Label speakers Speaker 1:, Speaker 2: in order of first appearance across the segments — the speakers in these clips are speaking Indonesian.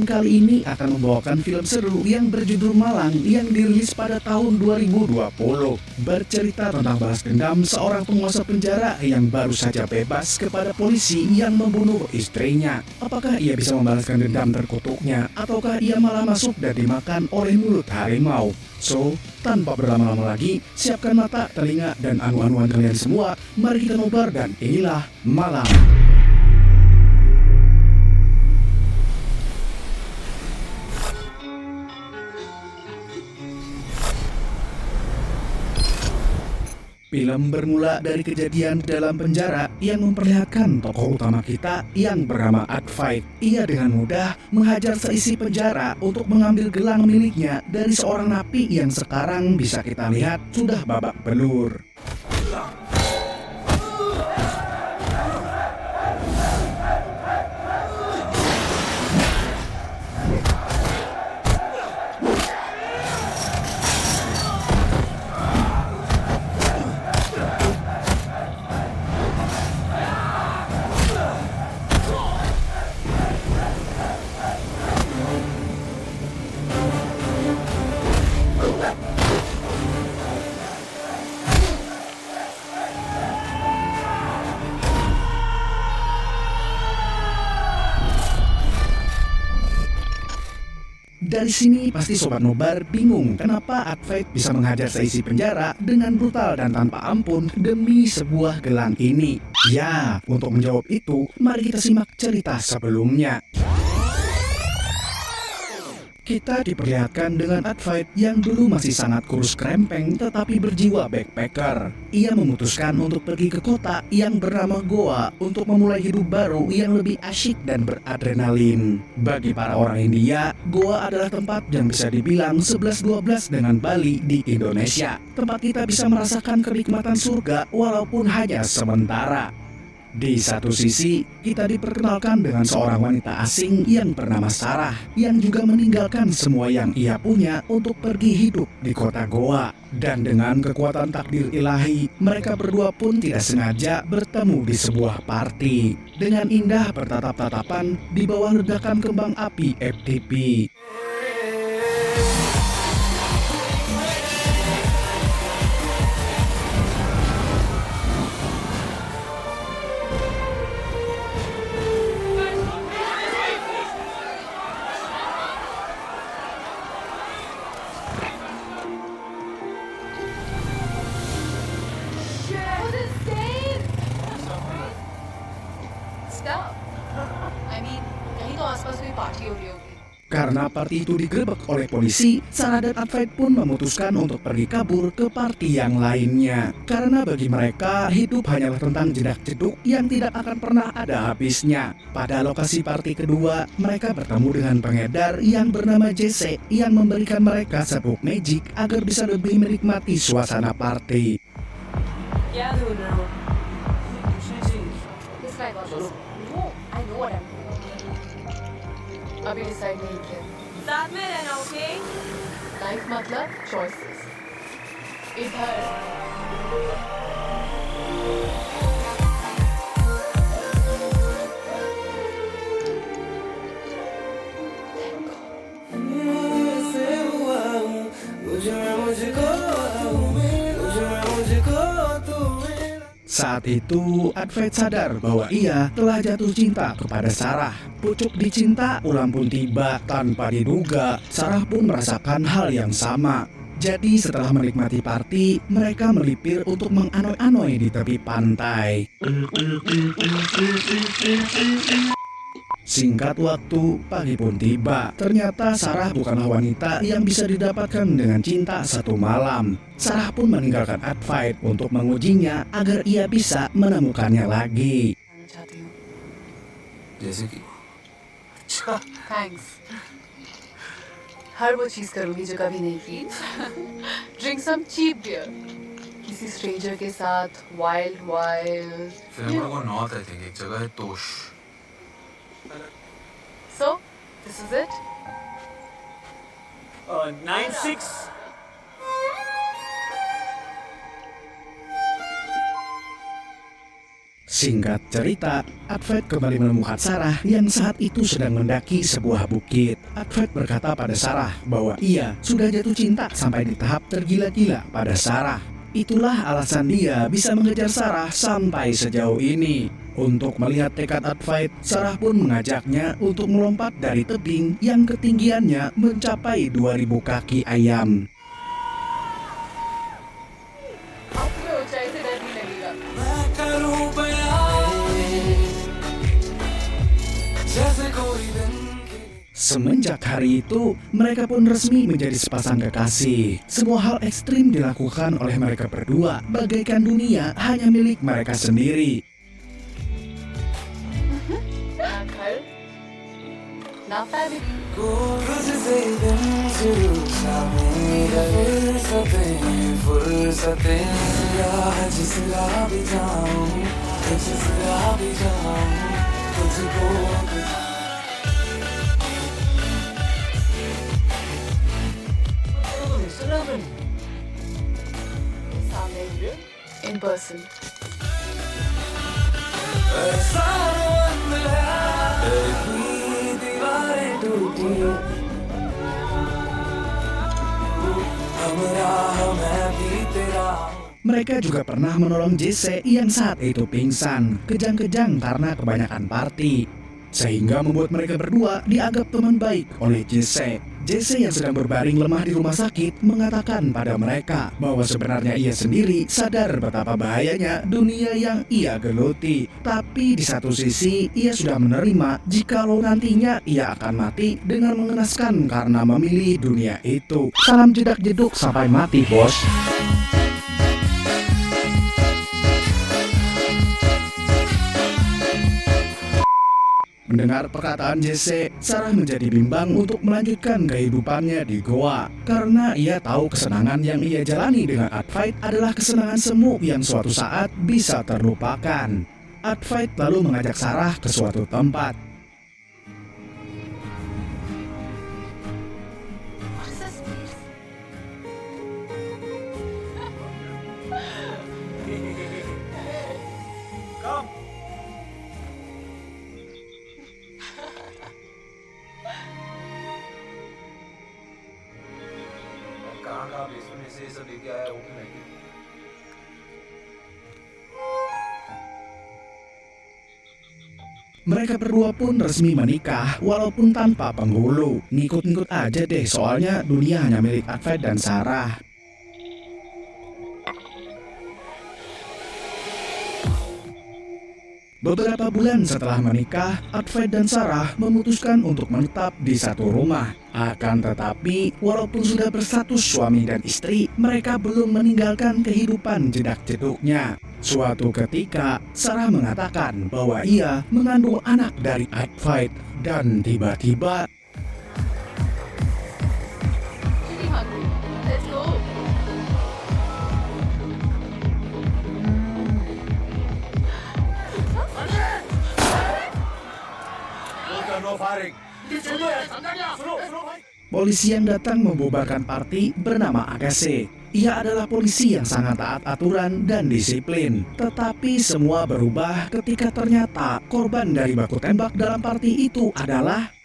Speaker 1: kali ini akan membawakan film seru yang berjudul Malang yang dirilis pada tahun 2020. Bercerita tentang balas dendam seorang penguasa penjara yang baru saja bebas kepada polisi yang membunuh istrinya. Apakah ia bisa membalaskan dendam terkutuknya, ataukah ia malah masuk dan dimakan oleh mulut harimau? So, tanpa berlama-lama lagi, siapkan mata, telinga, dan anu-anuan kalian semua. Mari kita nobar dan inilah Malang. Film bermula dari kejadian dalam penjara yang memperlihatkan tokoh utama kita yang bernama Advait. Ia dengan mudah menghajar seisi penjara untuk mengambil gelang miliknya dari seorang napi yang sekarang bisa kita lihat sudah babak belur. Dari sini pasti Sobat Nobar bingung kenapa Advait bisa menghajar seisi penjara dengan brutal dan tanpa ampun demi sebuah gelang ini. Ya, untuk menjawab itu, mari kita simak cerita sebelumnya. Kita diperlihatkan dengan Advait yang dulu masih sangat kurus krempeng tetapi berjiwa backpacker. Ia memutuskan untuk pergi ke kota yang bernama Goa untuk memulai hidup baru yang lebih asyik dan beradrenalin. Bagi para orang India, Goa adalah tempat yang bisa dibilang 11-12 dengan Bali di Indonesia. Tempat kita bisa merasakan kenikmatan surga walaupun hanya sementara. Di satu sisi, kita diperkenalkan dengan seorang wanita asing yang bernama Sarah, yang juga meninggalkan semua yang ia punya untuk pergi hidup di kota Goa. Dan dengan kekuatan takdir ilahi, mereka berdua pun tidak sengaja bertemu di sebuah party. Dengan indah bertatap-tatapan di bawah ledakan kembang api FTP. Karena party itu digerebek oleh polisi, Sarah dan Advait pun memutuskan untuk pergi kabur ke party yang lainnya. Karena bagi mereka, hidup hanyalah tentang jedak-jeduk yang tidak akan pernah ada habisnya. Pada lokasi party kedua, mereka bertemu dengan pengedar yang bernama Jesse yang memberikan mereka sabuk magic agar bisa lebih menikmati suasana party.
Speaker 2: अभी डिसाइड नहीं किया साथ में रहना okay life मतलब चॉइसेस इधर
Speaker 1: Saat itu, Advait sadar bahwa ia telah jatuh cinta kepada Sarah. Pucuk dicinta, ulang pun tiba tanpa diduga. Sarah pun merasakan hal yang sama. Jadi setelah menikmati party, mereka melipir untuk menganoi-anoi di tepi pantai. Singkat waktu, pagi pun tiba. Ternyata Sarah bukanlah wanita yang bisa didapatkan dengan cinta satu malam. Sarah pun meninggalkan Advait untuk mengujinya agar ia bisa menemukannya lagi.
Speaker 2: Thanks हर वो चीज करूंगी जो कभी नहीं की drink some cheap beer किसी stranger के साथ वाइल्ड
Speaker 3: फिल्म को नॉर्थ आई थिंक एक जगह है तोश
Speaker 2: so this is it
Speaker 4: 9-6.
Speaker 1: Singkat cerita, Advait kembali menemukan Sarah yang saat itu sedang mendaki sebuah bukit. Advait berkata pada Sarah bahwa ia sudah jatuh cinta sampai di tahap tergila-gila pada Sarah. Itulah alasan dia bisa mengejar Sarah sampai sejauh ini. Untuk melihat tekad Advait, Sarah pun mengajaknya untuk melompat dari tebing yang ketinggiannya mencapai 2000 kaki ayam.
Speaker 2: आपको ऊंचाई से डर नहीं लगेगा।
Speaker 4: मैं करूं बयां जैसे कोई दिन की
Speaker 1: Semenjak hari itu, mereka pun resmi menjadi sepasang kekasih. Semua hal ekstrim dilakukan oleh mereka berdua, bagaikan dunia hanya milik mereka sendiri.
Speaker 2: ना घर, ना फैमिली,
Speaker 4: को तुझसे दिन शुरू सा मेरा फुर्सतें राह जिस राह भी जाऊं जिस राह भी जाऊं तुझको
Speaker 2: सामने in person.
Speaker 4: ऐसा मन है इतनी दीवारें टूटी हमरा मैं भी तेरा
Speaker 1: Mereka juga pernah menolong Jesse yang saat itu pingsan, kejang-kejang karena kebanyakan party. Sehingga membuat mereka berdua dianggap teman baik oleh Jesse. Jesse yang sedang berbaring lemah di rumah sakit mengatakan pada mereka bahwa sebenarnya ia sendiri sadar betapa bahayanya dunia yang ia geluti. Tapi di satu sisi ia sudah menerima jikalau nantinya ia akan mati dengan mengenaskan karena memilih dunia itu. Salam jedak jeduk sampai mati, bos. Mendengar perkataan Jesse, Sarah menjadi bimbang untuk melanjutkan kehidupannya di goa. Karena ia tahu kesenangan yang ia jalani dengan Advait adalah kesenangan semu yang suatu saat bisa terlupakan. Advait lalu mengajak Sarah ke suatu tempat.
Speaker 2: What is this place?
Speaker 3: कहाँ कहाँ बेसमेंट से ये सब लेके आया वो भी नहीं।
Speaker 1: Mereka berdua pun resmi menikah walaupun tanpa penghulu. Ngikut-ngikut aja deh soalnya dunia hanya milik Advait dan Sarah. Beberapa bulan setelah menikah, Advait dan Sarah memutuskan untuk menetap di satu rumah. Akan tetapi, walaupun sudah berstatus suami dan istri, mereka belum meninggalkan kehidupan jedak-jeduknya. Suatu ketika, Sarah mengatakan bahwa ia mengandung anak dari Advait dan tiba-tiba
Speaker 2: Really hungry. Let's go.
Speaker 1: polisi yang datang membubarkan party bernama Agassi. Ia adalah polisi yang sangat taat aturan dan disiplin. Tetapi semua berubah ketika ternyata korban dari baku tembak dalam party itu adalah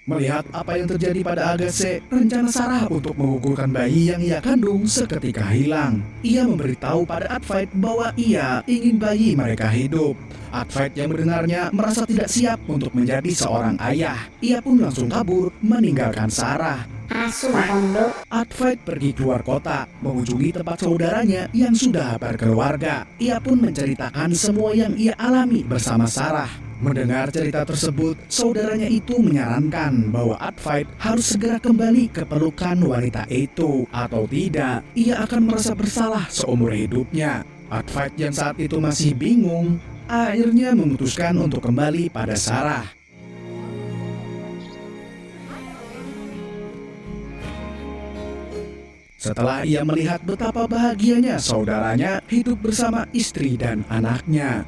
Speaker 1: Melihat apa yang terjadi pada Agassi, rencana Sarah untuk menggugurkan bayi yang ia kandung seketika hilang. Ia memberitahu pada Advait bahwa ia ingin bayi mereka hidup. Advait yang mendengarnya merasa tidak siap untuk menjadi seorang ayah. Ia pun langsung kabur meninggalkan Sarah. Advait pergi keluar kota, mengunjungi tempat saudaranya yang sudah berkeluarga. Ia pun menceritakan semua yang ia alami bersama Sarah. Mendengar cerita tersebut, saudaranya itu menyarankan bahwa Advait harus segera kembali ke pelukan wanita itu. Atau tidak, ia akan merasa bersalah seumur hidupnya. Advait yang saat itu masih bingung, akhirnya memutuskan untuk kembali pada Sarah. Setelah ia melihat betapa bahagianya saudaranya hidup bersama istri dan anaknya.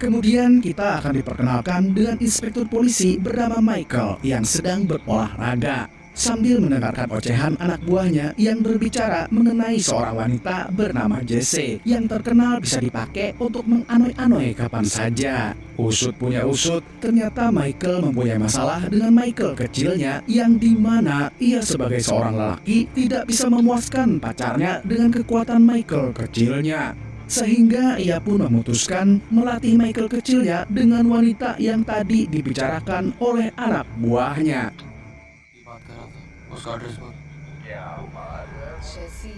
Speaker 1: Kemudian kita akan diperkenalkan dengan inspektur polisi bernama Michael yang sedang berolahraga sambil mendengarkan ocehan anak buahnya yang berbicara mengenai seorang wanita bernama Jesse yang terkenal bisa dipakai untuk menganoi-anoi kapan saja. Usut punya usut, ternyata Michael mempunyai masalah dengan Michael kecilnya yang dimana ia sebagai seorang lelaki tidak bisa memuaskan pacarnya dengan kekuatan Michael kecilnya. Sehingga ia pun memutuskan melatih Michael kecilnya dengan wanita yang tadi dibicarakan oleh anak buahnya.
Speaker 3: बात कर रहा था उसका एड्रेस बोल
Speaker 2: Jesse,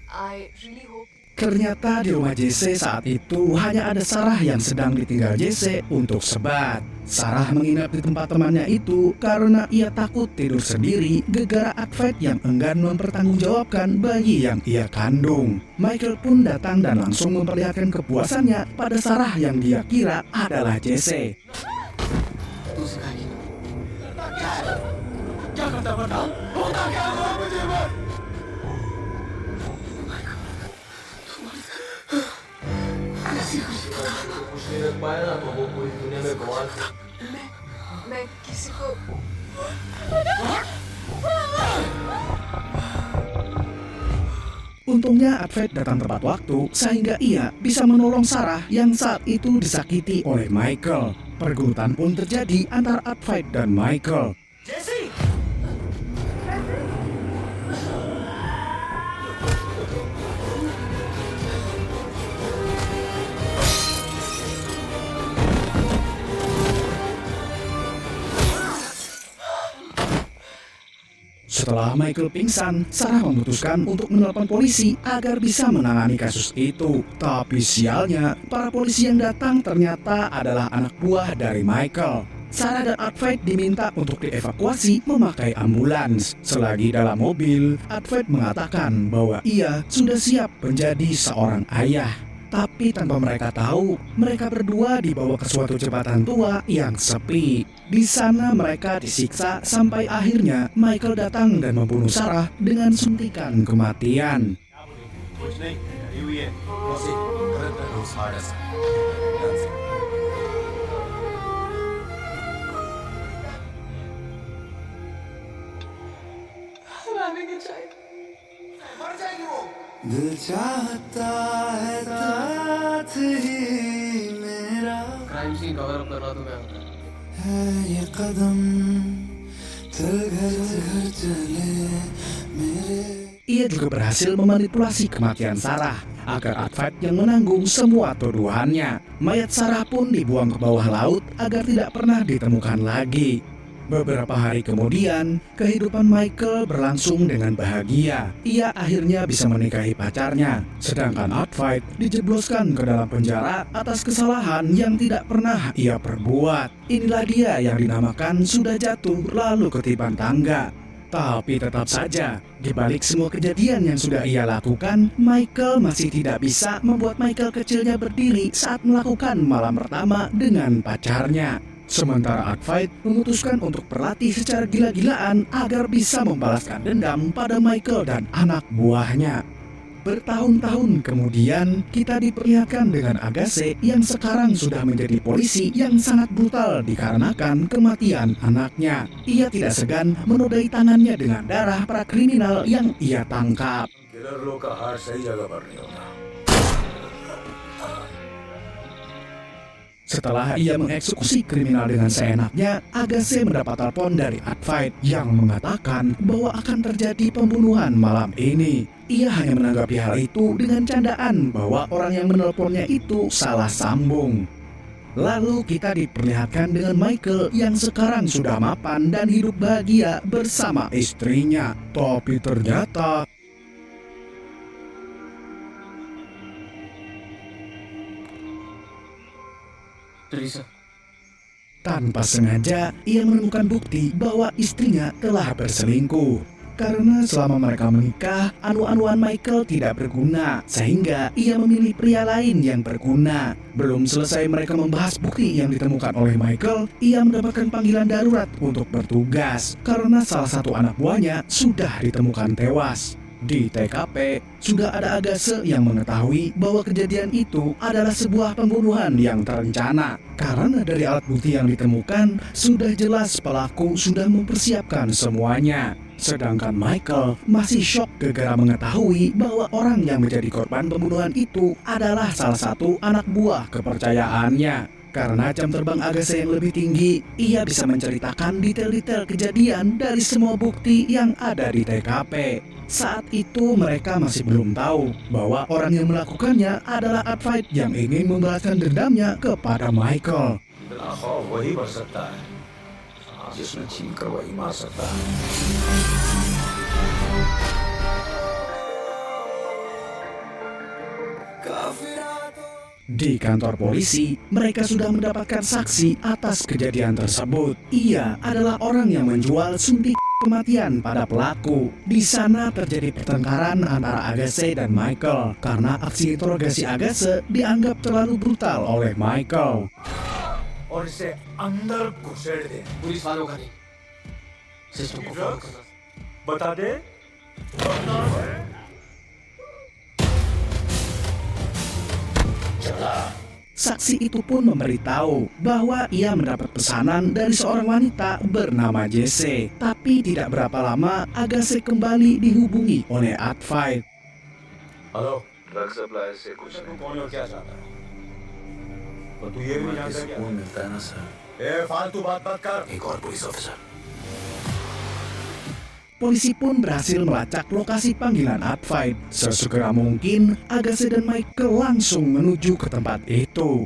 Speaker 2: I really hope.
Speaker 1: Ternyata di rumah Jesse saat itu hanya ada Sarah yang sedang ditinggal Jesse untuk sebat. Sarah menginap di tempat temannya itu karena ia takut tidur sendiri gegara Advait yang enggan mempertanggungjawabkan bayi yang ia kandung. Michael pun datang dan langsung memperlihatkan kepuasannya pada Sarah yang dia kira adalah Jesse.
Speaker 3: तू सिखाएगी ना
Speaker 2: मैं किसी को
Speaker 1: Untungnya Advait datang tepat waktu sehingga ia bisa menolong Sarah yang saat itu disakiti oleh Michael. Pergulutan pun terjadi antara Advait dan Michael. Setelah Michael pingsan, Sarah memutuskan untuk menelpon polisi agar bisa menangani kasus itu. Tapi sialnya, para polisi yang datang ternyata adalah anak buah dari Michael. Sarah dan Advait diminta untuk dievakuasi memakai ambulans. Selagi dalam mobil, Advait mengatakan bahwa ia sudah siap menjadi seorang ayah. Tapi tanpa mereka tahu, mereka berdua dibawa ke suatu jembatan tua yang sepi. Di sana mereka disiksa sampai akhirnya Michael datang dan membunuh Sarah dengan suntikan kematian.
Speaker 2: I'm having a child.
Speaker 4: दिल चाहता है साथ ही मेरा
Speaker 3: crime scene cover up करवा दूं मैं
Speaker 4: है ये कदम चल घर घर चले मेरे.
Speaker 1: Ia juga berhasil memanipulasi kematian Sarah agar Advait yang menanggung semua tuduhannya. Mayat Sarah pun dibuang ke bawah laut agar tidak pernah ditemukan lagi. Beberapa hari kemudian, kehidupan Michael berlangsung dengan bahagia. Ia akhirnya bisa menikahi pacarnya, sedangkan Advait dijebloskan ke dalam penjara atas kesalahan yang tidak pernah ia perbuat. Inilah dia yang dinamakan sudah jatuh lalu ketiban tangga. Tapi tetap saja, di balik semua kejadian yang sudah ia lakukan, Michael masih tidak bisa membuat Michael kecilnya berdiri saat melakukan malam pertama dengan pacarnya. Sementara Advait memutuskan untuk berlatih secara gila-gilaan agar bisa membalaskan dendam pada Michael dan anak buahnya. Bertahun-tahun kemudian, kita diperlihatkan dengan Agassi yang sekarang sudah menjadi polisi yang sangat brutal dikarenakan kematian anaknya. Ia tidak segan menodai tangannya dengan darah para kriminal yang ia tangkap. Setelah ia mengeksekusi kriminal dengan seenaknya, Agassi mendapat telepon dari Advait yang mengatakan bahwa akan terjadi pembunuhan malam ini. Ia hanya menanggapi hal itu dengan candaan bahwa orang yang menelponnya itu salah sambung. Lalu kita diperlihatkan dengan Michael yang sekarang sudah mapan dan hidup bahagia bersama istrinya. Tapi ternyata
Speaker 3: Teresa
Speaker 1: tanpa sengaja ia menemukan bukti bahwa istrinya telah berselingkuh. Karena selama mereka menikah, anu-anuan Michael tidak berguna, sehingga ia memilih pria lain yang berguna. Belum selesai mereka membahas bukti yang ditemukan oleh Michael, ia mendapatkan panggilan darurat untuk bertugas, karena salah satu anak buahnya sudah ditemukan tewas. Di TKP, sudah ada Agase yang mengetahui bahwa kejadian itu adalah sebuah pembunuhan yang terencana. Karena dari alat bukti yang ditemukan, sudah jelas pelaku sudah mempersiapkan semuanya. Sedangkan Michael masih shock gara-gara mengetahui bahwa orang yang menjadi korban pembunuhan itu adalah salah satu anak buah kepercayaannya. Karena jam terbang Agase yang lebih tinggi, ia bisa menceritakan detail-detail kejadian dari semua bukti yang ada di TKP. Saat itu mereka masih belum tahu bahwa orang yang melakukannya adalah Advait yang ingin membalaskan dendamnya kepada Michael.
Speaker 5: खौफ वही बढ़ सकता है जिसने छीन कर वही मार सकता है।
Speaker 1: Di kantor polisi, mereka sudah mendapatkan saksi atas kejadian tersebut. Ia adalah orang yang menjual suntik kematian pada pelaku. Di sana terjadi pertengkaran antara Agase dan Michael karena aksi interogasi Agase dianggap terlalu brutal oleh Michael.
Speaker 5: और इसे अंदर घुसेड़ दे।
Speaker 6: पुलिस वालों का नहीं, सिस्टम को फॉलो करना।
Speaker 5: बता दे।
Speaker 1: Saksi itu pun memberitahu bahwa ia mendapat pesanan dari seorang wanita bernama Jesse. Tapi tidak berapa lama Agase kembali dihubungi oleh Advait.
Speaker 5: Hello
Speaker 3: drug supply से कुछ
Speaker 5: तू
Speaker 3: नहीं,
Speaker 5: कौन हो क्या चाहता है और तू ये भी
Speaker 3: मन
Speaker 5: जानता
Speaker 3: की
Speaker 5: है क्या
Speaker 3: सुकून मिलता है ना सर।
Speaker 5: ए फालतू बात मत कर।
Speaker 3: एक और police officer.
Speaker 1: Polisi pun berhasil melacak lokasi panggilan Advait. Sesegera mungkin, Agase dan Michael langsung menuju ke tempat itu.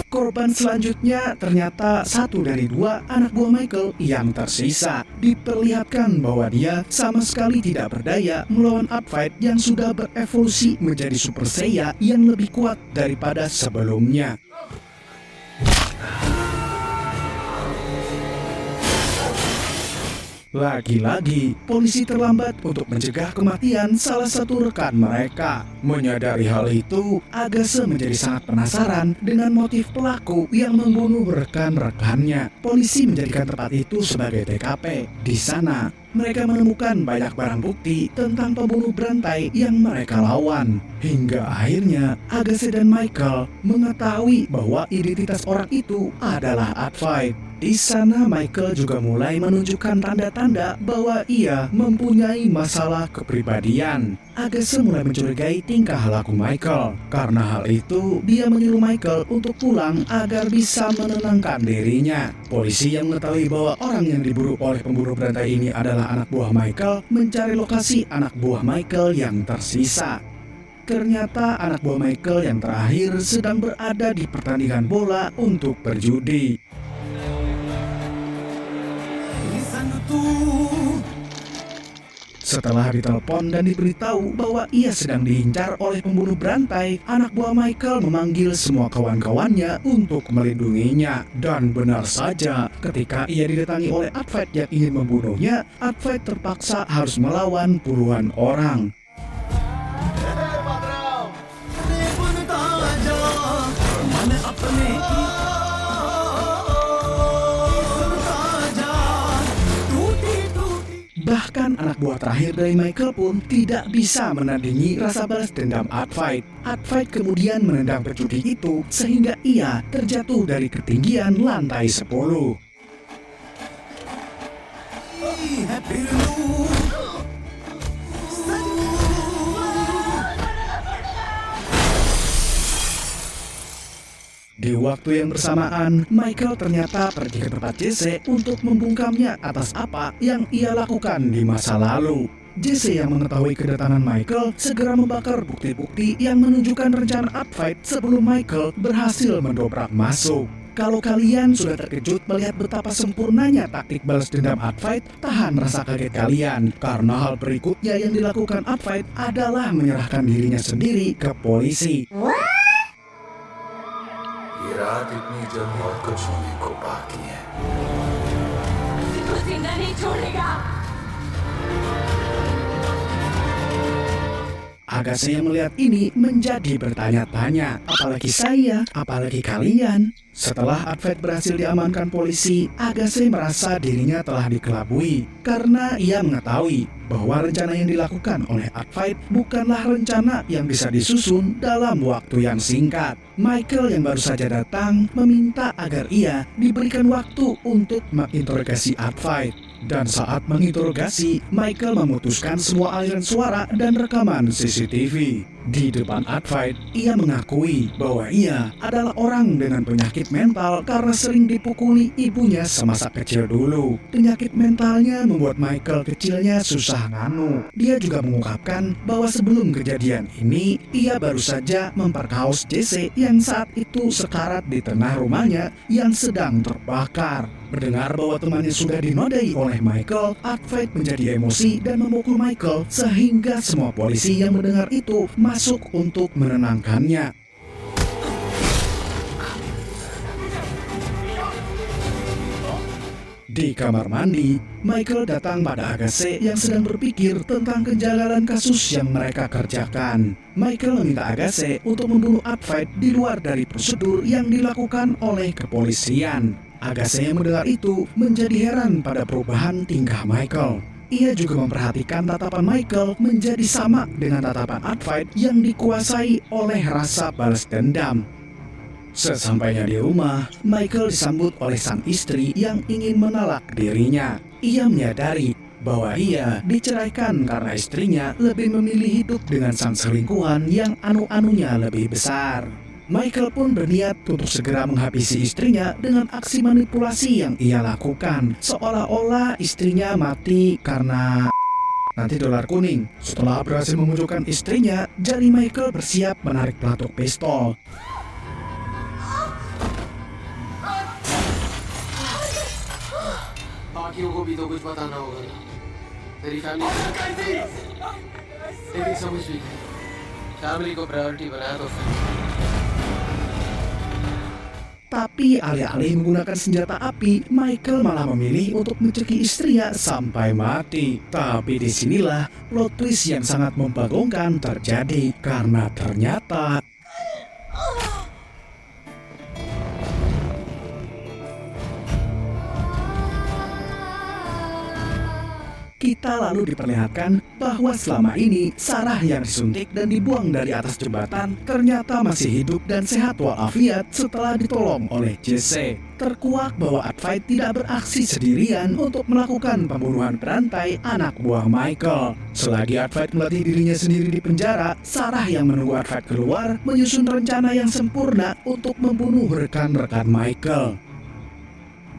Speaker 1: Korban selanjutnya ternyata satu dari dua anak buah Michael yang tersisa. Diperlihatkan bahwa dia sama sekali tidak berdaya melawan Advait yang sudah berevolusi menjadi Super Saiyan yang lebih kuat daripada sebelumnya. Lagi-lagi, polisi terlambat untuk mencegah kematian salah satu rekan mereka. Menyadari hal itu, Agase menjadi sangat penasaran dengan motif pelaku yang membunuh rekan-rekannya. Polisi menjadikan tempat itu sebagai TKP. Di sana, mereka menemukan banyak barang bukti tentang pembunuh berantai yang mereka lawan. Hingga akhirnya, Agase dan Michael mengetahui bahwa identitas orang itu adalah Advait. Di sana Michael juga mulai menunjukkan tanda-tanda bahwa ia mempunyai masalah kepribadian. Agase mulai mencurigai tingkah laku Michael. Karena hal itu, dia menyuruh Michael untuk pulang agar bisa menenangkan dirinya. Polisi yang mengetahui bahwa orang yang diburu oleh pemburu berantai ini adalah anak buah Michael mencari lokasi anak buah Michael yang tersisa. Ternyata anak buah Michael yang terakhir sedang berada di pertandingan bola untuk berjudi. Setelah ditelepon dan diberitahu bahwa ia sedang diincar oleh pembunuh berantai, anak buah Michael memanggil semua kawan-kawannya untuk melindunginya. Dan benar saja, ketika ia didatangi oleh Advait yang ingin membunuhnya, Advait terpaksa harus melawan puluhan orang. Bahkan anak buah terakhir dari Michael pun tidak bisa menandingi rasa balas dendam Advait. Advait kemudian menendang pejudi itu sehingga ia terjatuh dari ketinggian lantai 10. Di waktu yang bersamaan, Michael ternyata pergi ke tempat Jesse untuk membungkamnya atas apa yang ia lakukan di masa lalu. Jesse yang mengetahui kedatangan Michael segera membakar bukti-bukti yang menunjukkan rencana Advait sebelum Michael berhasil mendobrak masuk. Kalau kalian sudah terkejut melihat betapa sempurnanya taktik balas dendam Advait, tahan rasa kaget kalian, karena hal berikutnya yang dilakukan Advait adalah menyerahkan dirinya sendiri ke polisi.
Speaker 3: ये रहा रात इतनी जब मौत को छूने को बाकी है।
Speaker 7: तू जिंदा नहीं छोड़ेगा।
Speaker 1: Agassi yang melihat ini menjadi bertanya-tanya, apalagi saya, apalagi kalian. Setelah Advait berhasil diamankan polisi, Agassi merasa dirinya telah dikelabui karena ia mengetahui bahwa rencana yang dilakukan oleh Advait bukanlah rencana yang bisa disusun dalam waktu yang singkat. Michael yang baru saja datang meminta agar ia diberikan waktu untuk menginterogasi Advait. Dan saat menginterogasi, Michael memutuskan semua aliran suara dan rekaman CCTV. Di depan Advait, ia mengakui bahwa ia adalah orang dengan penyakit mental karena sering dipukuli ibunya semasa kecil dulu. Penyakit mentalnya membuat Michael kecilnya susah nganu. Dia juga mengungkapkan bahwa sebelum kejadian ini, ia baru saja memperkaos JC yang saat itu sekarat di tengah rumahnya yang sedang terbakar. Mendengar bahwa temannya sudah dinodai oleh Michael, Advait menjadi emosi dan memukul Michael sehingga semua polisi yang mendengar itu masuk untuk menenangkannya. Di kamar mandi, Michael datang pada Agassi yang sedang berpikir tentang kejanggalan kasus yang mereka kerjakan. Michael meminta Agassi untuk membunuh Advait di luar dari prosedur yang dilakukan oleh kepolisian. Agassi yang mendengar itu menjadi heran pada perubahan tingkah Michael. Ia juga memperhatikan tatapan Michael menjadi sama dengan tatapan Advait yang dikuasai oleh rasa balas dendam. Sesampainya di rumah, Michael disambut oleh sang istri yang ingin menalak dirinya. Ia menyadari bahwa ia diceraikan karena istrinya lebih memilih hidup dengan sang selingkuhan yang anu-anunya lebih besar. Michael pun berniat untuk segera menghabisi istrinya dengan aksi manipulasi yang ia lakukan, seolah-olah istrinya mati karena nanti dolar kuning. Setelah berhasil memujukkan istrinya, jari Michael bersiap menarik pelatuk pistol.
Speaker 6: बाकियों को भी तो कुछ बताना होगा ना। तेरी फैमिली तेरी समझ भी फैमिली को प्रायोरिटी बनाया तो फिर
Speaker 1: Tapi alih-alih menggunakan senjata api, Michael malah memilih untuk mencekik istrinya sampai mati. Tapi disinilah plot twist yang sangat membagongkan terjadi karena ternyata kita lalu diperlihatkan bahwa selama ini Sarah yang disuntik dan dibuang dari atas jembatan ternyata masih hidup dan sehat walafiat setelah ditolong oleh JC. Terkuak bahwa Advait tidak beraksi sendirian untuk melakukan pembunuhan berantai anak buah Michael. Selagi Advait melatih dirinya sendiri di penjara, Sarah yang menunggu Advait keluar menyusun rencana yang sempurna untuk membunuh rekan-rekan Michael.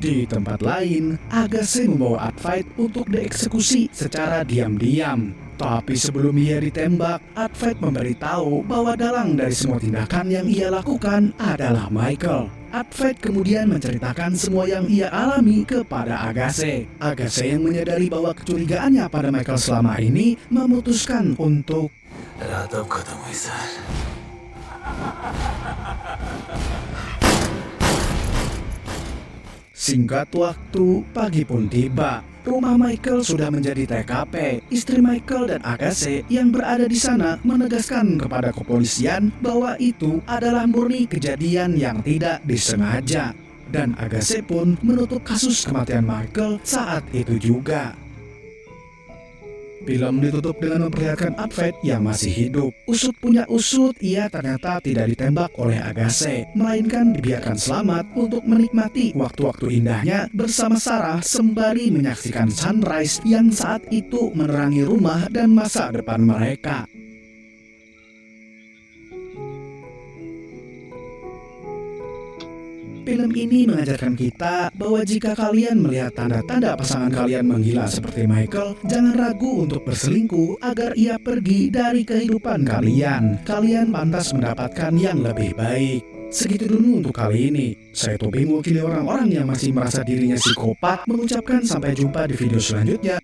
Speaker 1: Di tempat lain, Agassi membawa Advait untuk dieksekusi secara diam-diam. Tapi sebelum ia ditembak, Advait memberitahu bahwa dalang dari semua tindakan yang ia lakukan adalah Michael. Advait kemudian menceritakan semua yang ia alami kepada Agassi. Agassi yang menyadari bahwa kecurigaannya pada Michael selama ini memutuskan untuk
Speaker 3: रात अब खत्म हुई sir.
Speaker 1: Singkat waktu, pagi pun tiba. Rumah Michael sudah menjadi TKP. Istri Michael dan Agassi yang berada di sana menegaskan kepada kepolisian bahwa itu adalah murni kejadian yang tidak disengaja. Dan Agassi pun menutup kasus kematian Michael saat itu juga. Film ditutup dengan memperlihatkan Advait yang masih hidup. Usut punya usut, ia ternyata tidak ditembak oleh Agassi, melainkan dibiarkan selamat untuk menikmati waktu-waktu indahnya bersama Sarah sembari menyaksikan sunrise yang saat itu menerangi rumah dan masa depan mereka. Film ini mengajarkan kita bahwa jika kalian melihat tanda-tanda pasangan kalian menggila seperti Michael, jangan ragu untuk berselingkuh agar ia pergi dari kehidupan kalian. Kalian pantas mendapatkan yang lebih baik. Segitu dulu untuk kali ini. Saya Tobi mewakili orang-orang yang masih merasa dirinya psikopat mengucapkan sampai jumpa di video selanjutnya.